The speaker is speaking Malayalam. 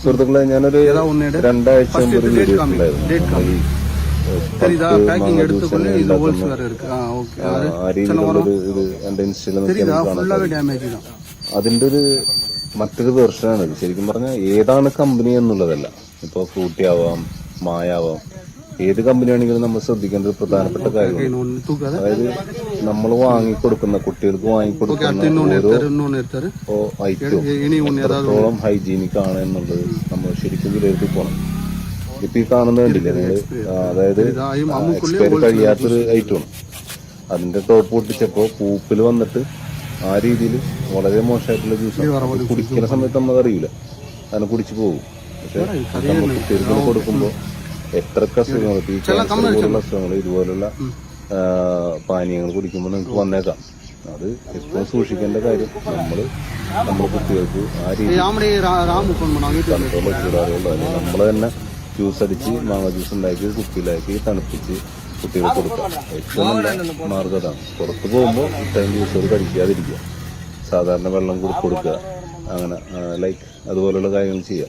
സുഹൃത്തുക്കളെ, ഞാനൊരു 2 ആഴ്ച മുമ്പ് ഒരു വീഡിയോ ഉണ്ടായിരുന്നു. ആ രീതിയിലുള്ളൊരു എന്റെ ഇൻസ്റ്റയിലൊക്കെ അതിന്റെ ഒരു മറ്റൊരു വെർഷനാണ്. ശരിക്കും പറഞ്ഞാൽ ഏതാണ് കമ്പനി എന്നുള്ളതല്ല. ഇപ്പൊ ഫ്രൂട്ടി ആവാം, മായാവാം, ഏത് കമ്പനി ആണെങ്കിലും നമ്മൾ ശ്രദ്ധിക്കേണ്ട ഒരു പ്രധാനപ്പെട്ട കാര്യമാണ്. അതായത് നമ്മൾ വാങ്ങിക്കൊടുക്കുന്ന കുട്ടികൾക്ക് വാങ്ങിക്കൊടുക്കുന്ന ഓരോ ഐറ്റവും എത്രത്തോളം ഹൈജീനിക് ആണ് എന്നുള്ളത് നമ്മൾ ശരിക്കും വിലയിരുത്തി പോകണം. ഇപ്പൊ ഈ കാണുന്നത് കണ്ടില്ലേ നിങ്ങള്, അതായത് എക്സ്പയറി കഴിയാത്തൊരു ഐറ്റമാണ്. അതിന്റെ ടോപ്പ് പൊട്ടിച്ചപ്പോ പൂപ്പിൽ വന്നിട്ട് ആ രീതിയിൽ വളരെ മോശമായിട്ടുള്ള ജ്യൂസാണ്. കുടിക്കുന്ന സമയത്ത് നമ്മൾ അറിയില്ല, കാരണം കുടിച്ചു പോകും. പക്ഷെ നമ്മൾ കുട്ടികൾക്ക് കൊടുക്കുമ്പോൾ എത്രയൊക്കെ അസുഖങ്ങൾ, ഈ ക്യാൻസർ പോലുള്ള അസുഖങ്ങൾ, ഇതുപോലുള്ള പാനീയങ്ങൾ കുടിക്കുമ്പോൾ നിങ്ങൾക്ക് വന്നേക്കാം. അത് എപ്പോഴും സൂക്ഷിക്കേണ്ട കാര്യം. നമ്മുടെ കുട്ടികൾക്ക് ആ രീതിയിൽ കൺട്രോൾ വെച്ചിടാറുള്ളൂ. അല്ലെങ്കിൽ നമ്മൾ തന്നെ ജ്യൂസ് അടിച്ച് മാങ്ങ ജ്യൂസ് ഉണ്ടാക്കി കുപ്പിയിലാക്കി തണുപ്പിച്ച് കുട്ടികൾക്ക് കൊടുക്കാം. ഏറ്റവും നല്ല മാർഗ്ഗം അതാണ്. പുറത്ത് പോകുമ്പോൾ ഇത്തരം ജ്യൂസുകൾ കഴിക്കാതിരിക്കുക, സാധാരണ വെള്ളം കൊടുക്കുക, അങ്ങനെ ലൈക്ക് അതുപോലുള്ള കാര്യങ്ങൾ ചെയ്യുക.